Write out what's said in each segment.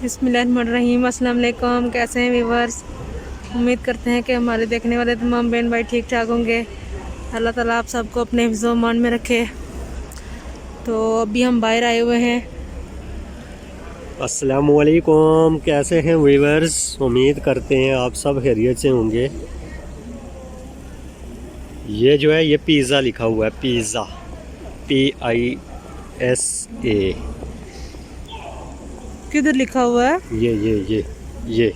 बिस्मिल्लाहिर्रहमानिर्रहीम। अस्सलाम वालेकुम। कैसे हैं व्यूवर्स? उम्मीद करते हैं कि हमारे देखने वाले तमाम बहन भाई ठीक ठाक होंगे। अल्लाह ताला आप सबको अपने हिफ्ज़ मान में रखे। तो अभी हम बाहर आए हुए हैं। अस्सलाम वालेकुम। कैसे हैं व्यूवर्स? उम्मीद करते हैं आप सब खैरियत से होंगे। ये जो है ये पिज़्ज़ा लिखा हुआ है, पिज़्ज़ा PISA। किधर लिखा हुआ है? ये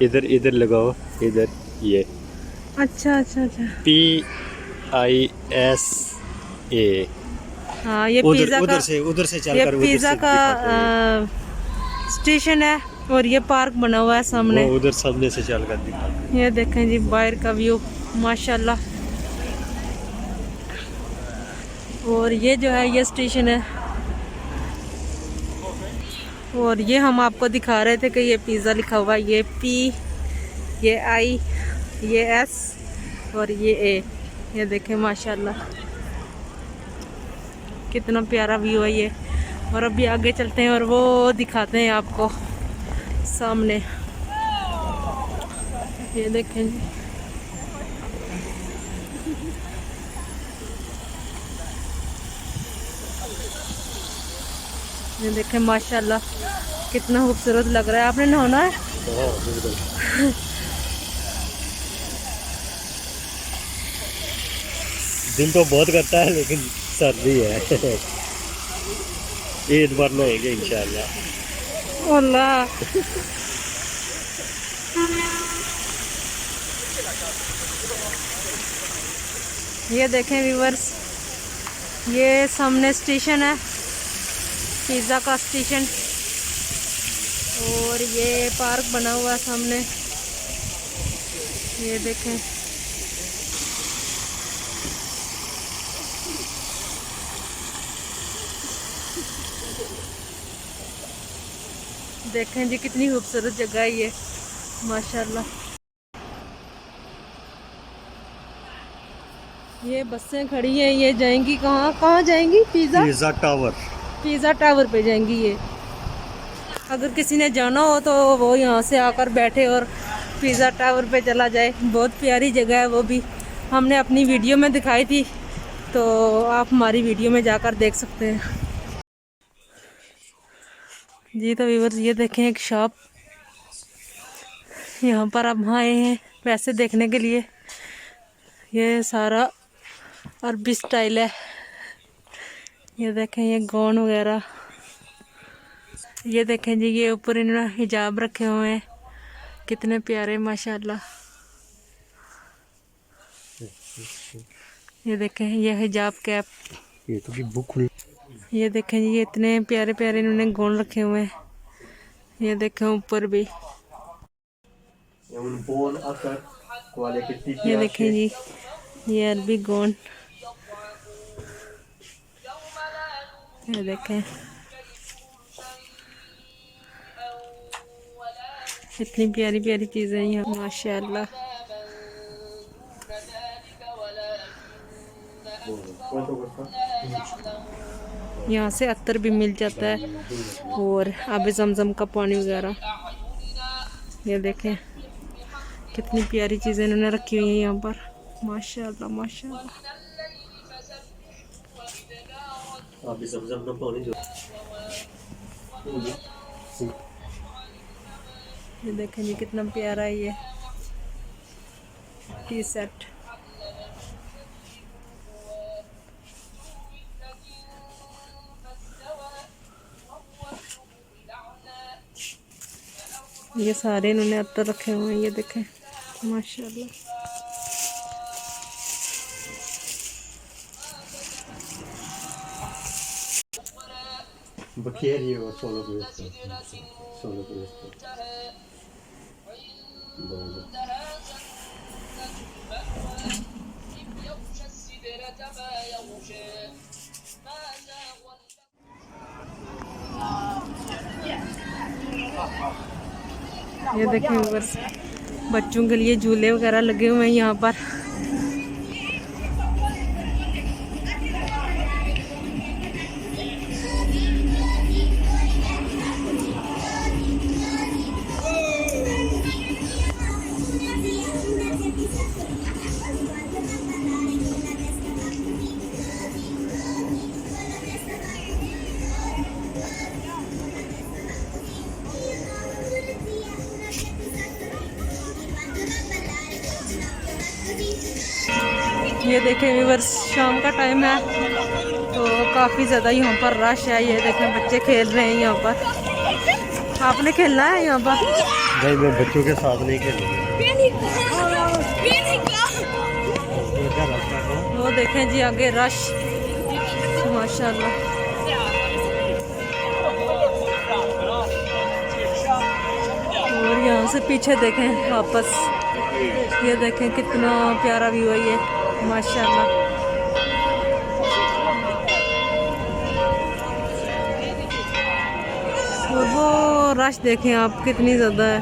इधर इधर लगाओ, इधर ये अच्छा अच्छा अच्छा। PISA। हाँ, ये उधर से ये चलकर पिज़्ज़ा का स्टेशन है और ये पार्क बना हुआ है सामने। वो उधर सामने से चलकर दिखाते। ये देखें जी बाहर का व्यू माशाल्लाह। और ये जो है ये स्टेशन है और ये हम आपको दिखा रहे थे कि ये पिज़्ज़ा लिखा हुआ है। ये P, ये I, ये S और ये A। ये देखें माशाल्लाह कितना प्यारा व्यू है ये। और अभी आगे चलते हैं और वो दिखाते हैं आपको सामने। ये देखें जी ये देखें माशाल्लाह कितना खूबसूरत लग रहा है। आपने नहाना है? दिन तो बहुत करता है लेकिन सर्दी है। ईद पर नहाएंगे इंशाल्लाह। अल्लाह ये देखें व्यूवर्स, ये सामने स्टेशन है, पिज़्ज़ा का स्टेशन। और ये पार्क बना हुआ है सामने। ये देखें देखें जी कितनी खूबसूरत जगह है ये माशाल्लाह। ये बसें खड़ी हैं, ये जाएंगी कहाँ कहाँ जाएंगी? Pizza tower. पिज़्ज़ा टावर पे जाएंगी ये। अगर किसी ने जाना हो तो वो यहाँ से आकर बैठे और पिज़्ज़ा टावर पे चला जाए। बहुत प्यारी जगह है, वो भी हमने अपनी वीडियो में दिखाई थी, तो आप हमारी वीडियो में जाकर देख सकते हैं जी। तो व्यूअर्स ये देखें एक शॉप, यहाँ पर हम आए हैं पैसे देखने के लिए। ये सारा अरबी स्टाइल है। ये देखें ये गाउन वगैरह। ये देखें जी ये ऊपर इन्होंने हिजाब रखे हुए हैं, कितने प्यारे माशाल्लाह। ये देखें ये हिजाब कैप। ये तो बुक। ये देखें जी ये इतने प्यारे प्यारे इन्होंने गाउन रखे हुए हैं। ये देखें ऊपर भी। ये देखें जी ये अरबी गाउन। ये देखें इतनी प्यारी प्यारी चीज़ें यहाँ माशाल्लाह। यहाँ से अत्तर भी मिल जाता है और आबे ज़मज़म का पानी वगैरह। ये देखें कितनी प्यारी चीज़ें इन्होंने रखी हुई हैं यहाँ पर माशाल्लाह माशाल्लाह। ये देखें जी कितना प्यारा है ये टी शर्ट। ये सारे इन्होंने अत्तर रखे हुए हैं। ये देखें माशाल्लाह। Baccheri o solo questo? Solo questo. Bello. ये देखें बस बच्चों के लिए झूले वगैरह लगे हुए हैं यहाँ पर। ये देखें व्यूअर्स, शाम का टाइम है तो काफ़ी ज़्यादा यहाँ पर रश है। ये देखें बच्चे खेल रहे हैं यहाँ पर। आपने खेलना है यहाँ पर? भाई मैं बच्चों के साथ नहीं खेलूँगा। वो देखें जी आगे रश, माशाल्लाह। और यहाँ से पीछे देखें वापस, ये देखें कितना प्यारा व्यू है ये, माशाल्लाह। और वो रश देखें आप कितनी ज़्यादा है।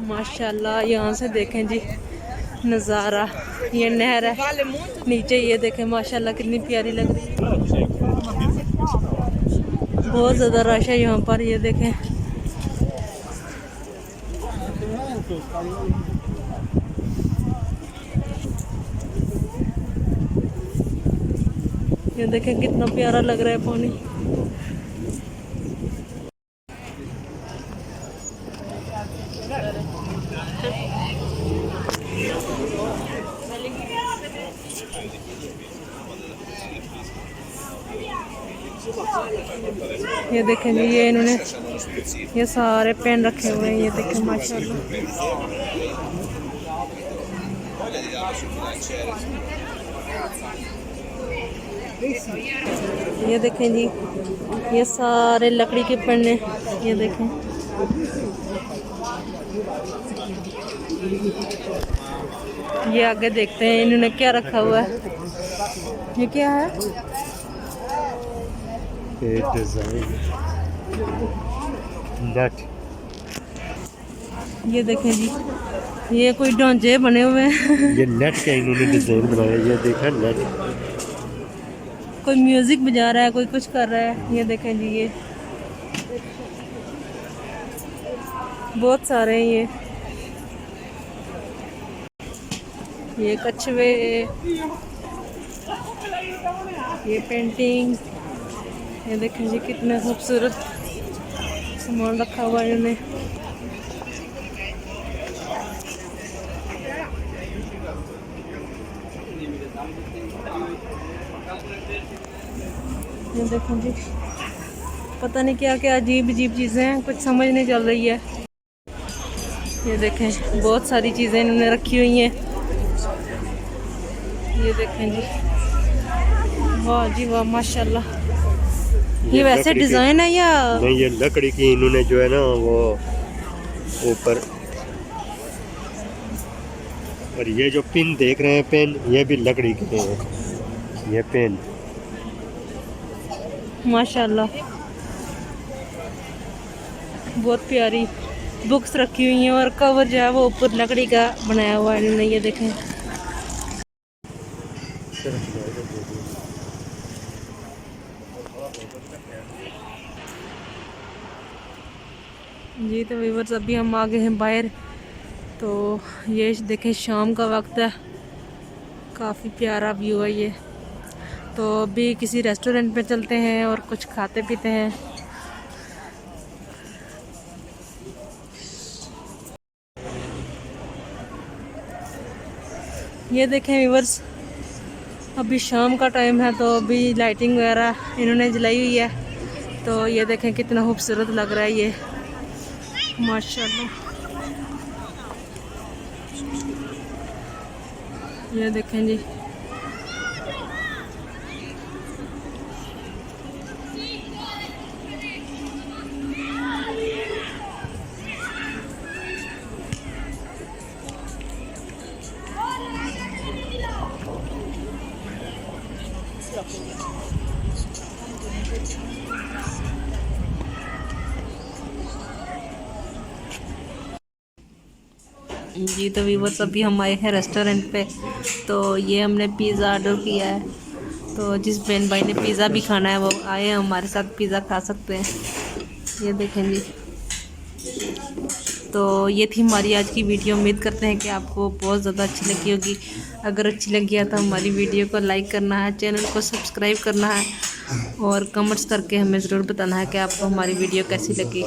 माशाल्लाह, यहाँ से देखें जी नज़ारा, ये नहर है नीचे, ये देखें माशाल्लाह कितनी प्यारी लग रही है। बहुत ज़्यादा रश है यहाँ पर, ये देखें। ये देखें कितना प्यारा लग रहा है पानी। ये देखें जी, ये इन्होंने ये सारे पेन रखे हुए हैं, ये देखें माशाल्लाह। ये देखें जी, ये सारे लकड़ी के पेन हैं, ये देखें। ये आगे देखते हैं इन्होंने क्या रखा हुआ है। ये क्या है? Design net. ये देखें जी, ये कोई ढांचे बने हुए हैं। ये नेट का इन्होंने डिजाइन बनाया, ये देखा नेट। कोई म्यूजिक बजा रहा है, कोई कुछ कर रहा है। ये देखें जी, ये बहुत सारे हैं ये कछुए, ये पेंटिंग। ये देखें जी कितना खूबसूरत सामान रखा हुआ है इन्होंने। ये देखें जी, पता नहीं क्या क्या अजीब अजीब चीज़ें हैं, कुछ समझ नहीं चल रही है। ये देखें बहुत सारी चीज़ें इन्होंने रखी हुई हैं। ये देखें जी, वाह जी वाह, माशाल्लाह। ये वैसे डिजाइन है या नहीं? ये लकड़ी की इन्होंने जो है ना वो ऊपर, और ये जो पिन देख रहे हैं पेन, ये भी लकड़ी के हैं। ये पेन माशाल्लाह बहुत प्यारी बुक्स रखी हुई हैं, और कवर जो है वो ऊपर लकड़ी का बनाया हुआ है इन्होंने। ये देखें जी। तो व्यूअर्स अभी हम आ गए हैं बाहर, तो ये देखें शाम का वक्त है, काफ़ी प्यारा व्यू है ये। तो अभी किसी रेस्टोरेंट पे चलते हैं और कुछ खाते पीते हैं। ये देखें व्यूअर्स, अभी शाम का टाइम है तो अभी लाइटिंग वगैरह इन्होंने जलाई हुई है। तो ये देखें कितना खूबसूरत लग रहा है ये, माशाल्लाह। ये देखें जी, जी। तो व्यूअर्स अभी हम आए हैं रेस्टोरेंट पे, तो ये हमने पिज़्ज़ा ऑर्डर किया है। तो जिस बहन भाई ने पिज़्ज़ा भी खाना है वो आए हैं हमारे साथ, पिज़्ज़ा खा सकते हैं। ये देखें जी, तो ये थी हमारी आज की वीडियो। उम्मीद करते हैं कि आपको बहुत ज़्यादा अच्छी लगी होगी। अगर अच्छी लगी है तो हमारी वीडियो को लाइक करना है, चैनल को सब्सक्राइब करना है और कमेंट्स करके हमें ज़रूर बताना है कि आपको हमारी वीडियो कैसी लगी।